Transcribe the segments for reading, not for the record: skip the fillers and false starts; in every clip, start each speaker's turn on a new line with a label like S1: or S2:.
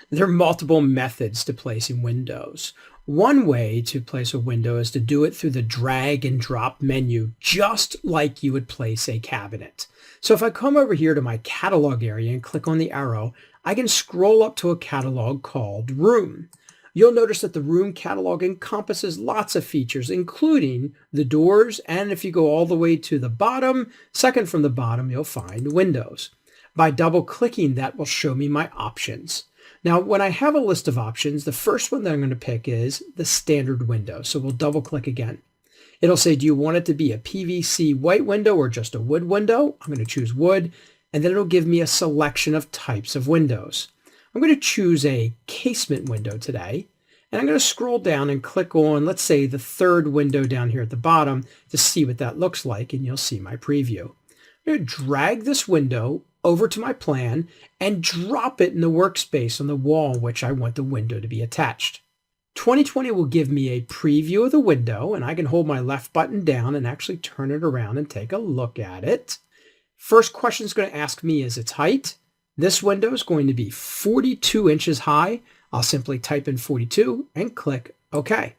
S1: There are multiple methods to placing windows. One way to place a window is to do it through the drag and drop menu, just like you would place a cabinet. So if I come over here to my catalog area and click on the arrow, I can scroll up to a catalog called Room. You'll notice that the Room catalog encompasses lots of features, including the doors, and if you go all the way to the bottom, second from the bottom, you'll find windows. By double clicking, that will show me my options. Now, when I have a list of options, the first one that I'm going to pick is the standard window. So we'll double click again. It'll say, do you want it to be a PVC white window or just a wood window? I'm going to choose wood, and then it'll give me a selection of types of windows. I'm going to choose a casement window today, and I'm going to scroll down and click on, let's say, the third window down here at the bottom to see what that looks like, and you'll see my preview. I'm going to drag this window over to my plan and drop it in the workspace on the wall in which I want the window to be attached. 2020 will give me a preview of the window, and I can hold my left button down and actually turn it around and take a look at it. First question it's going to ask me is its height. This window is going to be 42 inches high. I'll simply type in 42 and click OK.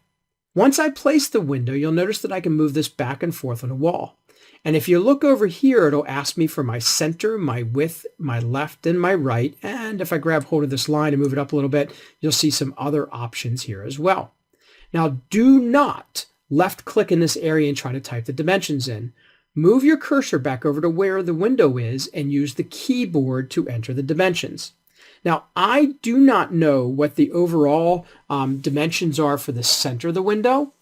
S1: Once I place the window, you'll notice that I can move this back and forth on the wall. And if you look over here, it'll ask me for my center, my width, my left, and my right. And if I grab hold of this line and move it up a little bit, you'll see some other options here as well. Now, do not left click in this area and try to type the dimensions in. Move your cursor back over to where the window is and use the keyboard to enter the dimensions. Now, I do not know what the overall dimensions are for the center of the window.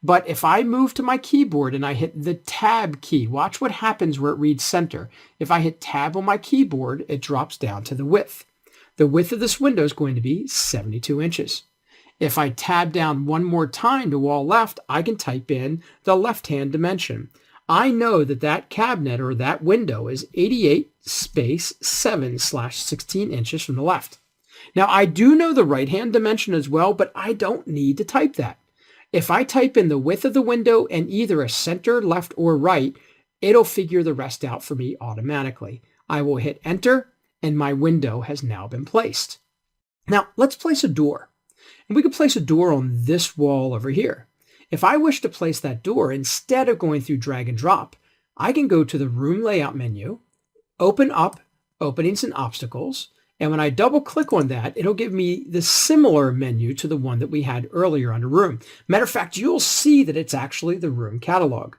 S1: But if I move to my keyboard and I hit the tab key, watch what happens where it reads center. If I hit tab on my keyboard, it drops down to the width. The width of this window is going to be 72 inches. If I tab down one more time to wall left, I can type in the left-hand dimension. I know that that cabinet or that window is 88 space 7/16 inches from the left. Now, I do know the right-hand dimension as well, but I don't need to type that. If I type in the width of the window and either a center, left, or right, it'll figure the rest out for me automatically. I will hit enter, and my window has now been placed. Now, let's place a door. And we could place a door on this wall over here. If I wish to place that door, instead of going through drag and drop, I can go to the Room Layout menu, open up Openings and Obstacles, and when I double click on that, it'll give me the similar menu to the one that we had earlier under Room. Matter of fact, you'll see that it's actually the Room catalog,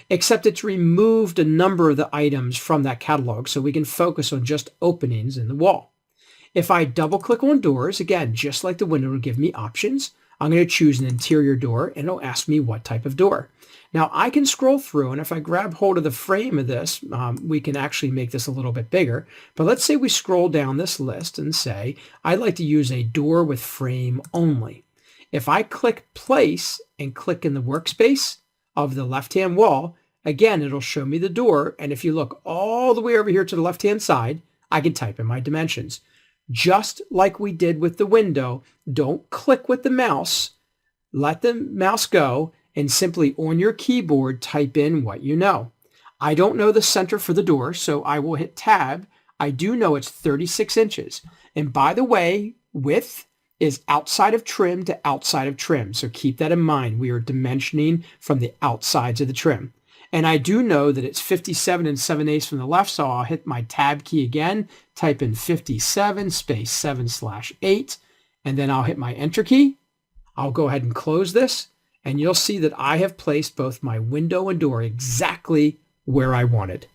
S1: except it's removed a number of the items from that catalog so we can focus on just openings in the wall. If I double click on doors, again, just like the window will give me options, I'm going to choose an interior door and it'll ask me what type of door. Now I can scroll through, and if I grab hold of the frame of this, we can actually make this a little bit bigger. But let's say we scroll down this list and say, I'd like to use a door with frame only. If I click place and click in the workspace of the left-hand wall, again, it'll show me the door. And if you look all the way over here to the left-hand side, I can type in my dimensions. Just like we did with the window, don't click with the mouse, let the mouse go, and simply on your keyboard type in what you know. I don't know the center for the door, so I will hit tab. I do know it's 36 inches. And by the way, width is outside of trim to outside of trim. So keep that in mind. We are dimensioning from the outsides of the trim. And I do know that it's 57 7/8 from the left, so I'll hit my tab key again, type in 57 space 7/8, and then I'll hit my enter key. I'll go ahead and close this, and you'll see that I have placed both my window and door exactly where I wanted.